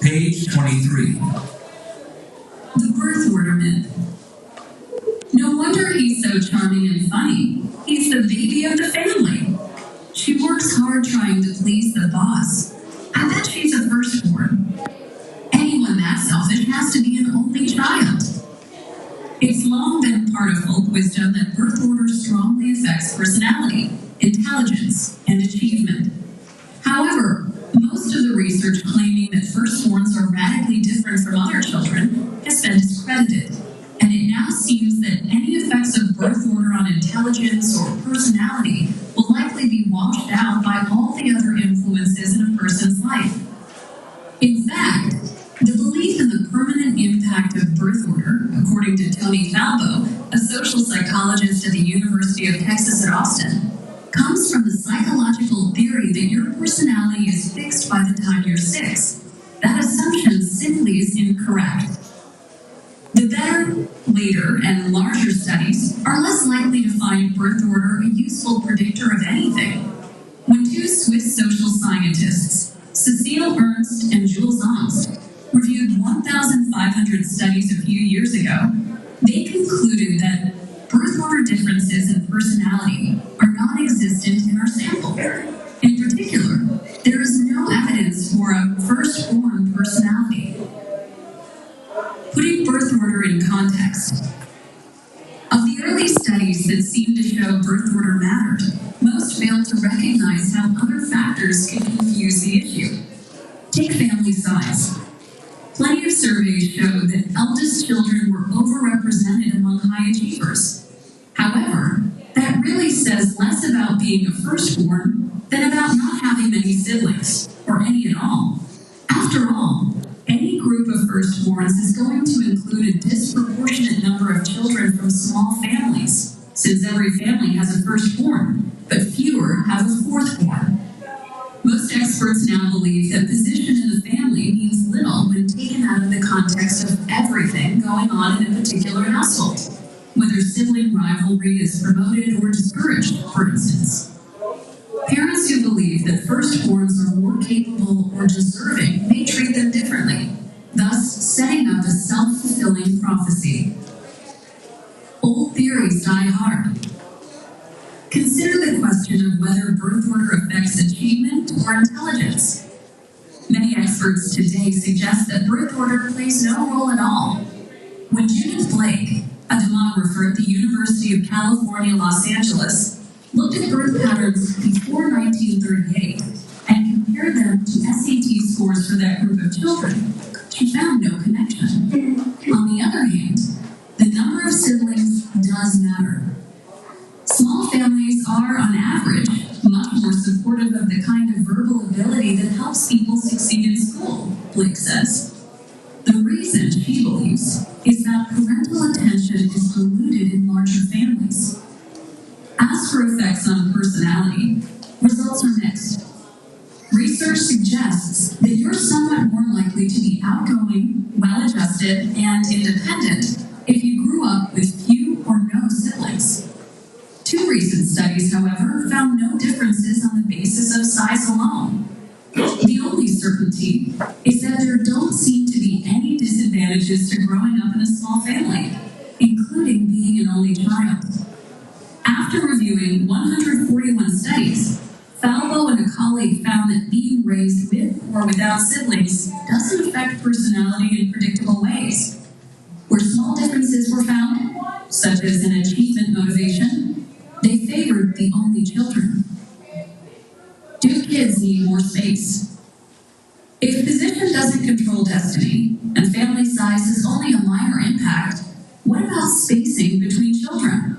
Page 23. The birth order myth. No wonder he's so charming and funny. He's the baby of the family. She works hard trying to please the boss. I bet she's a firstborn. Anyone that selfish has to be an only child. It's long been part of folk wisdom that birth order strongly affects personality, intelligence, and achievement. However, most of the research claiming that firstborns are radically different from other children has been discredited, and it now seems that any effects of birth order on intelligence or personality will likely be washed out by all the other influences in a person's life. In fact, the belief in the permanent impact of birth order, according to Tony Kabo, a social psychologist at the University of Texas at Austin, comes from the psychological theory that your personality is fixed by the time you're 6. That assumption simply is incorrect. The better, later, and larger studies are less likely to find birth order a useful predictor of anything. When two Swiss social scientists, Burnst and Jules Zz, reviewed 1,500 studies a few years ago, they concluded that birth order differences in personality are non-existent in our sample. In particular, there is no evidence for a firstborn personality. Putting birth order in context. Of the early studies that seemed to show birth order mattered, most failed to recognize how other factors could confuse the issue. Take family size. Plenty of surveys showed that eldest children were overrepresented among high achievers. However, that really says less about being a firstborn than about not having many siblings, or any at all. After all, any group of firstborns is going to include a disproportionate number of children from small families, since every family has a firstborn, but fewer have a fourthborn. Most experts now believe that position in the family means little when taken out of the context of everything going on in a particular household, whether sibling rivalry is promoted or discouraged, for instance. Parents who believe that firstborns are more capable or deserving may treat them differently, thus setting up a self-fulfilling prophecy. Old theories die hard. Consider the question of whether birth order affects achievement or intelligence. Many experts today suggest that birth order plays no role at all. When Judith Blake, a demographer at the University of California, Los Angeles, looked at birth patterns before 1938 and compared them to SAT scores for that group of children, she found no connection. On the other hand, the number of siblings does matter. Small families are, on average, much more supportive of the kind of verbal ability that helps people succeed in school, Blake says. The reason, she believes, is that parental attention is polluted in larger families. As for effects on personality, results are mixed. Research suggests that you're somewhat more likely to be outgoing, well-adjusted, and independent if you grew up with few or no siblings. 2 recent studies, however, found no differences on the basis of size alone. The only certainty is that there don't seem to be any disadvantages to growing up in a small family, including being an only child. After reviewing 141 studies, Falbo and a colleague found that being raised with or without siblings doesn't affect personality in predictable ways. Where small differences were found, such as an achievement motivation, they favored the only children. Do kids need more space? If position doesn't control destiny, and family size is only a minor impact, what about spacing between children?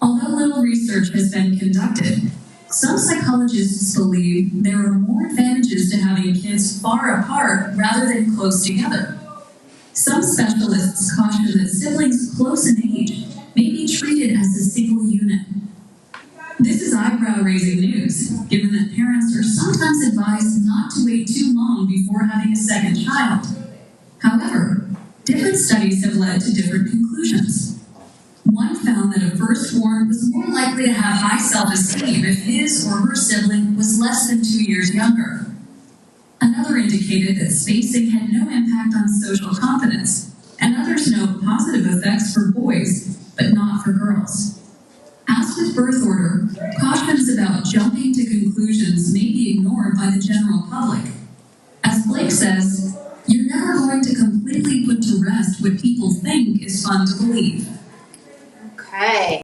Although little research has been conducted, some psychologists believe there are more advantages to having kids far apart rather than close together. Some specialists caution that siblings close in age may be treated as a single unit. This is eyebrow-raising news, given that parents are sometimes advised not to wait too long before having a second child. However, different studies have led to different conclusions. One found that a firstborn was more likely to have high self-esteem if his or her sibling was less than 2 years younger. Another indicated that spacing had no impact on social confidence, and others note positive effects for boys, but not for girls. As with birth order, cautions about jumping to conclusions may be ignored by the general public. As Blake says, you're never going to completely put to rest what people think is fun to believe. Okay.